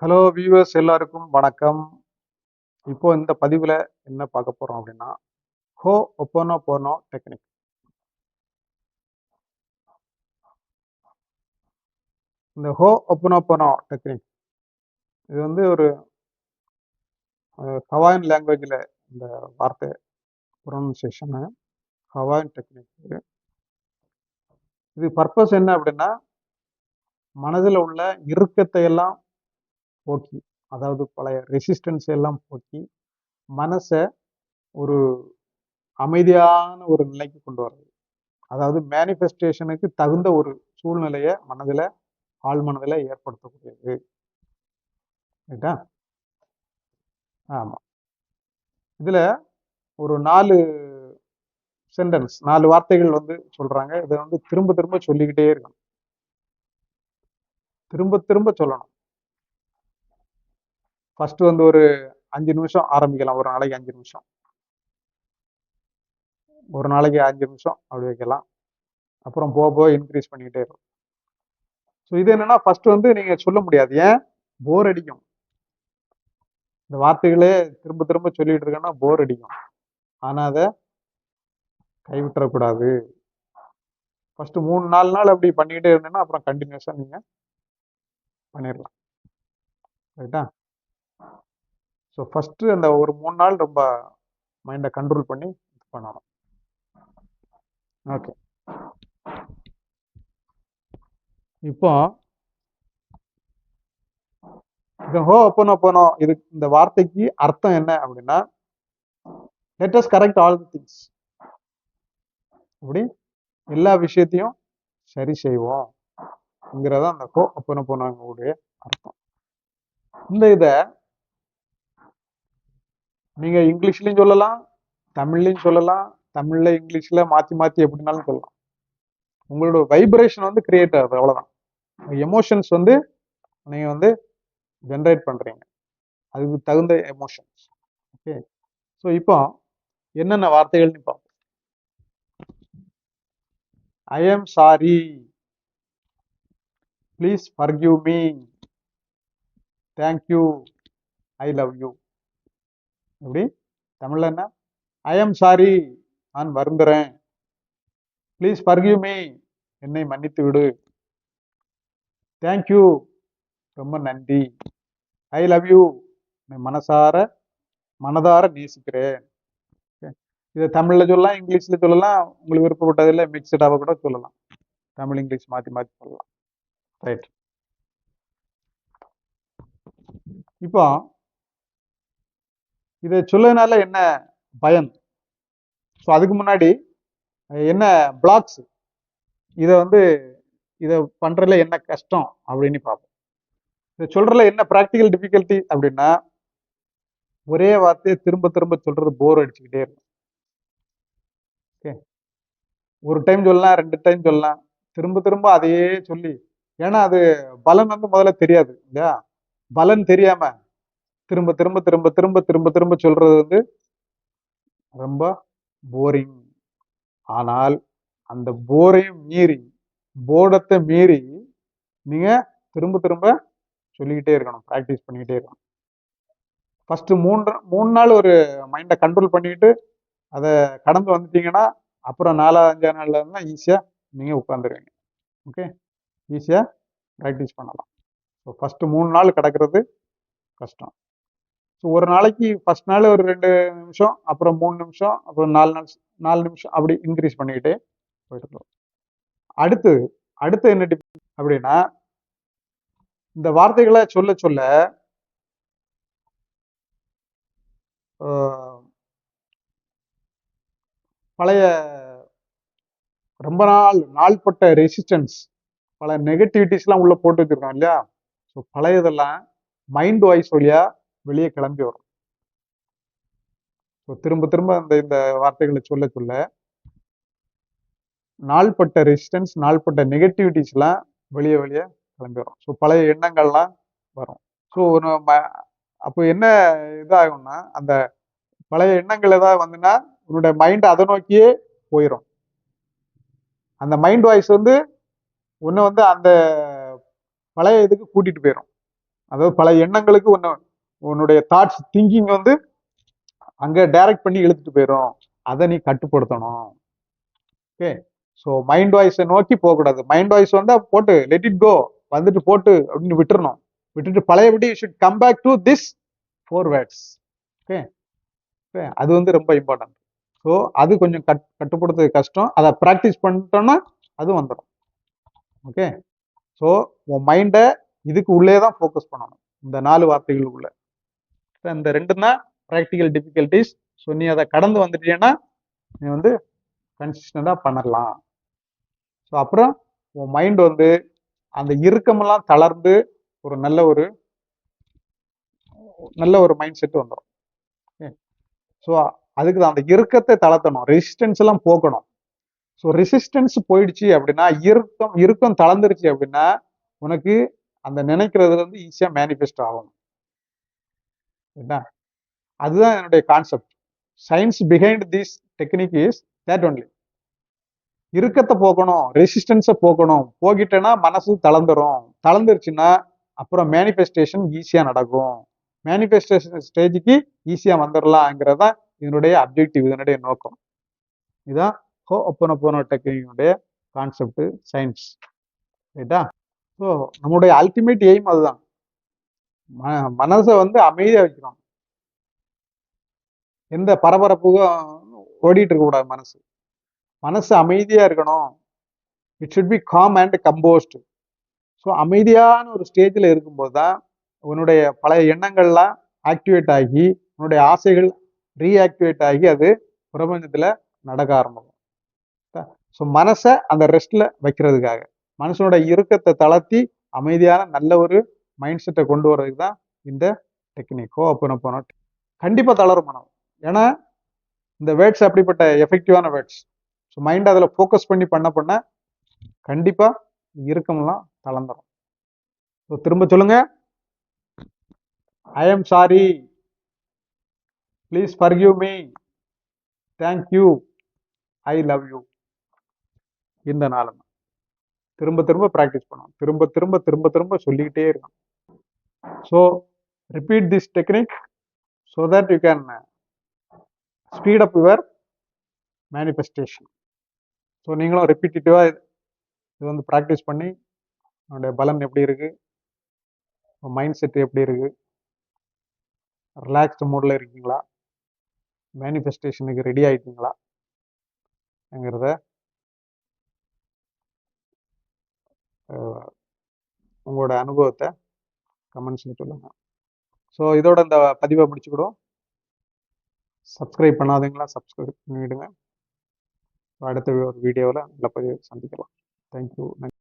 Hello viewers எல்லாருக்கும் வணக்கம். இப்போ இந்த பதிவில் என்ன பார்க்க போகிறோம் அப்படின்னா ஹோ ஒப்போனோபோனோ டெக்னிக். இந்த ஹோ ஒப்போனோபோனோ டெக்னிக் இது வந்து ஒரு ஹவாயின் லாங்குவேஜில் இந்த வார்த்தை ப்ரொனன்சியேஷனு ஹவாயின் டெக்னிக். இது பர்பஸ் என்ன அப்படின்னா மனதில் உள்ள இறுக்கத்தை எல்லாம் போக்கி, அதாவது பழைய ரெசிஸ்டன்ஸ் எல்லாம் போக்கி மனசை ஒரு அமைதியான ஒரு நிலைக்கு கொண்டு வர்றது. அதாவது மேனிஃபெஸ்டேஷனுக்கு தகுந்த ஒரு சூழ்நிலையை மனதில் ஆழ் மனதில் ஏற்படுத்தக்கூடியது. ரைட்டா? ஆமாம். இதில் ஒரு 4 சென்டென்ஸ் 4 வார்த்தைகள் வந்து சொல்கிறாங்க. இதை வந்து திரும்ப திரும்ப சொல்லிக்கிட்டே இருக்கணும், திரும்ப திரும்ப சொல்லணும். ஃபர்ஸ்ட் வந்து ஒரு 5 நிமிஷம் ஆரம்பிக்கலாம். ஒரு நாளைக்கு 5 நிமிஷம், ஒரு நாளைக்கு 5 நிமிஷம் அப்படி வைக்கலாம். அப்புறம் போக போக இன்க்ரீஸ் பண்ணிக்கிட்டே இருக்கும். ஸோ இது என்னன்னா ஃபர்ஸ்ட் வந்து நீங்கள் சொல்ல முடியாது, ஏன் போர் அடிக்கும். இந்த வார்த்தைகளே திரும்ப திரும்ப சொல்லிட்டு இருக்கேன்னா போர் அடிக்கும். ஆனால் அதை கைவிட்டுறக்கூடாது. ஃபர்ஸ்ட் 3-4 நாள் அப்படி பண்ணிக்கிட்டே இருந்தேன்னா அப்புறம் கண்டினியூஸாக நீங்கள் பண்ணிடலாம். ரைட்டா? ஸோ ஃபஸ்ட்டு அந்த ஒரு 3 நாள் ரொம்ப மைண்டை கண்ட்ரோல் பண்ணி பண்ணணும். ஓகே, இப்போ இது ஹோ ஒப்போனோபோனோ, இது இந்த வார்த்தைக்கு அர்த்தம் என்ன அப்படின்னா let us correct all the things. இப்படி எல்லா விஷயத்தையும் சரி செய்வோம்ங்கிறதா அந்த ஹோ ஒப்போனோபோனோவுடைய அர்த்தம். இந்த இதை நீங்க இங்கிலீஷ்லயும் சொல்லலாம், தமிழ்லையும் சொல்லலாம், தமிழ்ல இங்கிலீஷ்ல மாத்தி மாத்தி எப்படினாலும் சொல்லலாம். உங்களோட வைப்ரேஷன் வந்து கிரியேட் ஆகுது, அவ்வளவுதான். எமோஷன்ஸ் வந்து நீங்க வந்து ஜென்ரேட் பண்றீங்க, அதுக்கு தகுந்த எமோஷன்ஸ். ஓகே, ஸோ இப்போ என்னென்ன வார்த்தைகள்னு பார்ப்போம். I am sorry, please forgive me, thank you, I love you. எப்படி தமிழ்ல என்ன? ஐ எம் சாரி, நான் வருந்துறேன். ப்ளீஸ் ஃபர்கிவ் மீ, என்னை மன்னித்து விடு. தேங்க்யூ, ரொம்ப நன்றி. ஐ லவ் யூ, மனதார நேசிக்கிறேன். இதை தமிழ்ல சொல்லலாம், இங்கிலீஷ்ல சொல்லலாம், உங்களுக்கு விருப்பப்பட்டதில்லை மிக்சடாக கூட சொல்லலாம். தமிழ் இங்கிலீஷ் மாற்றி மாற்றி சொல்லலாம். ரைட், இப்போ இதை சொல்லதுனால என்ன பயன்? ஸோ அதுக்கு முன்னாடி என்ன பிளாக்ஸ், இதை பண்றதுல என்ன கஷ்டம் அப்படின்னு பார்ப்போம். இதை சொல்றதுல என்ன ப்ராக்டிக்கல் டிஃபிகல்ட்டி அப்படின்னா ஒரே வார்த்தையை திரும்ப திரும்ப சொல்றது போர் அடிச்சுக்கிட்டே இருக்கும். ஓகே, ஒரு டைம் சொல்லலாம், 2 டைம் சொல்லலாம், திரும்ப திரும்ப அதையே சொல்லி, ஏன்னா அது பலன் வந்து முதல்ல தெரியாது இல்லையா? பலன் தெரியாம திரும்ப திரும்ப திரும்ப திரும்ப திரும்ப திரும்ப சொல்றது வந்து ரொம்ப போரிங். ஆனால் அந்த போரையும் மீறி, போர்டத்தை மீறி நீங்க திரும்ப திரும்ப சொல்லிக்கிட்டே இருக்கணும், ப்ராக்டிஸ் பண்ணிக்கிட்டே இருக்கணும். ஃபர்ஸ்ட் 3 நாள் ஒரு மைண்டை கண்ட்ரோல் பண்ணிட்டு அதை கடந்து வந்துட்டீங்கன்னா அப்புறம் 4-5 நாள்ல இருந்தா ஈஸியா நீங்க உட்காந்துருவீங்க. ஓகே, ஈஸியா ப்ராக்டிஸ் பண்ணலாம். ஸோ ஃபர்ஸ்ட் 3 நாள் கிடக்கிறது கஷ்டம். ஸோ ஒரு நாளைக்கு ஃபர்ஸ்ட் நாள் ஒரு 2 நிமிஷம், அப்புறம் 3 நிமிஷம், அப்புறம் 4 நிமிஷம் அப்படி இன்க்ரீஸ் பண்ணிக்கிட்டே போயிட்டு இருக்கோம். அடுத்து என்ன டிப் அப்படின்னா இந்த வார்த்தைகளை சொல்ல சொல்ல பழைய ரொம்ப நாள்பட்ட ரெசிஸ்டன்ஸ், பல நெகட்டிவிட்டிஸ்லாம் உள்ள போட்டு வச்சிருக்கோம் இல்லையா? ஸோ பழையதெல்லாம் மைண்ட் வாய்ஸ் வழியா வெளியே கிளம்பி வரும். ஸோ திரும்ப திரும்ப இந்த வார்த்தைகளை சொல்ல சொல்ல நாள்பட்ட ரெசிஸ்டன்ஸ், நாள்பட்ட நெகட்டிவிட்டிஸ்லாம் வெளியே கிளம்பி வரும். ஸோ பழைய எண்ணங்கள்லாம் வரும். ஸோ அப்போ என்ன இதாகும்னா அந்த பழைய எண்ணங்கள் ஏதாவது வந்துன்னா உன்னுடைய மைண்ட் அதை நோக்கியே போயிடும். அந்த மைண்ட் வாய்ஸ் வந்து ஒன்று வந்து அந்த பழைய இதுக்கு கூட்டிட்டு போயிடும். அதாவது பல எண்ணங்களுக்கு உன்னுடைய தாட்ஸ் திங்கிங் வந்து அங்க டைரக்ட் பண்ணி இழுத்துட்டு போயிடும். அதை நீ கட்டுப்படுத்தணும். ஓகே. ஸோ மைண்ட் வாய்ஸை நோக்கி போகக்கூடாது. மைண்ட் வாய்ஸ் வந்தா போட்டு லெட் இட் கோ, வந்துட்டு போட்டு அப்படின்னு விட்டுறணும். விட்டுட்டு பழையபடி should come back to this 4 words. Okay. அது வந்து ரொம்ப இம்பார்ட்டன்ட். ஸோ அது கொஞ்சம் கட்டுப்படுத்துறது கஷ்டம். அதை ப்ராக்டிஸ் பண்ணிட்டோம்னா அது வந்துடும். ஓகே. ஸோ உன் மைண்டை இதுக்கு உள்ளே தான் ஃபோக்கஸ் பண்ணணும், இந்த 4 வார்த்தைகளுக்குள்ள. இந்த 2 தான் ப்ராக்டிக்கல் டிஃபிகல்டிஸ். ஸோ நீ அதை கடந்து வந்துட்டீங்கன்னா நீ வந்து கன்சிஸ்டண்டாக பண்ணலாம். ஸோ அப்புறம் உன் மைண்ட் வந்து அந்த இறுக்கமெல்லாம் தளர்ந்து ஒரு நல்ல ஒரு மைண்ட் செட் வந்துடும். ஸோ அதுக்கு அந்த இறுக்கத்தை தளர்த்தணும், ரெசிஸ்டன்ஸ் எல்லாம் போக்கணும். ஸோ ரெசிஸ்டன்ஸ் போயிடுச்சு அப்படின்னா, இறுக்கம் தளர்ந்துருச்சு அப்படின்னா உனக்கு அந்த நினைக்கிறதுல இருந்து ஈஸியா மேனிஃபெஸ்ட் ஆகும். அதுதான் என்னுடைய concept. Science behind this technique is that only. இறுக்கத்தை போக்கணும், ரெசிஸ்டன்ஸை போக்கணும். போகிட்டேன்னா மனசு தளர்ந்துரும். தளர்ந்துருச்சுன்னா அப்புறம் மேனிஃபெஸ்டேஷன் ஈஸியா நடக்கும். மேனிஃபெஸ்டேஷன் ஸ்டேஜுக்கு ஈஸியா வந்துடலாங்கிறது தான் இதனுடைய அப்ஜெக்டிவ், இதனுடைய நோக்கம். இதுதான் ஹோபோனோபோனோ டெக்னிக்குடைய கான்செப்ட், சயின்ஸ். ரைட்டா? ஸோ நம்முடைய அல்டிமேட் எய்ம் அதுதான். மனசை வந்து அமைதியா வைக்கணும். எந்த பரபரப்புக்கும் ஓடிட்டு இருக்க கூடாது. மனசு அமைதியா இருக்கணும். It should be com and compost. So அமைதியான ஒரு ஸ்டேஜில் இருக்கும்போது தான் உன்னுடைய பழைய எண்ணங்கள்லாம் ஆக்டிவேட் ஆகி, உன்னுடைய ஆசைகள் ரீஆக்டிவேட் ஆகி அது பிரபஞ்சத்தில் நடக்க ஆரம்பிக்கும். ஸோ மனசை அந்த ரெஸ்ட்ல வைக்கிறதுக்காக, மனசனோட இறுக்கத்தை தளர்த்தி அமைதியான நல்ல ஒரு மைண்ட் செட்டை கொண்டு வர்றதுக்கு தான் இந்த டெக்னிக் ஹோபோனோபோனோ. கண்டிப்பா தளரும் மனம். ஏன்னா இந்த வேர்ட்ஸ் அப்படிப்பட்ட எஃபெக்டிவான வேர்ட்ஸ். ஸோ மைண்ட் அதில் ஃபோக்கஸ் பண்ணி பண்ண கண்டிப்பா இறுக்கம்லாம் தளர்ந்துடும். ஸோ திரும்ப சொல்லுங்க, I am sorry, please forgive me, thank you, I love you. இந்த நாளும் திரும்ப திரும்ப ப்ராக்டிஸ் பண்ணணும். திரும்ப திரும்ப திரும்ப திரும்ப சொல்லிக்கிட்டே இருக்கணும். So repeat this technique so that you can speed up your manifestation. So நீங்களும் ரிப்பீட்டேட்டிவாக இது வந்து ப்ராக்டிஸ் பண்ணி உங்களுடைய பலன் எப்படி இருக்கு, மைண்ட் செட் எப்படி இருக்கு, ரிலாக்ஸ்டு மூடில் இருக்கீங்களா, மேனிஃபெஸ்டேஷனுக்கு ரெடி ஆகிட்டீங்களா ங்கிறத உங்களோட அனுபவத்தை கமெண்ட்ஸில் சொல்லுங்கள். ஸோ இதோட இந்த பதிவை முடிச்சுக்கிடுவோம். சப்ஸ்கிரைப் பண்ணாதீங்களா, சப்ஸ்கிரைப் பண்ணிவிடுங்க. அடுத்த ஒரு வீடியோவில் நல்ல பதிவை சந்திக்கலாம். தேங்க்யூ.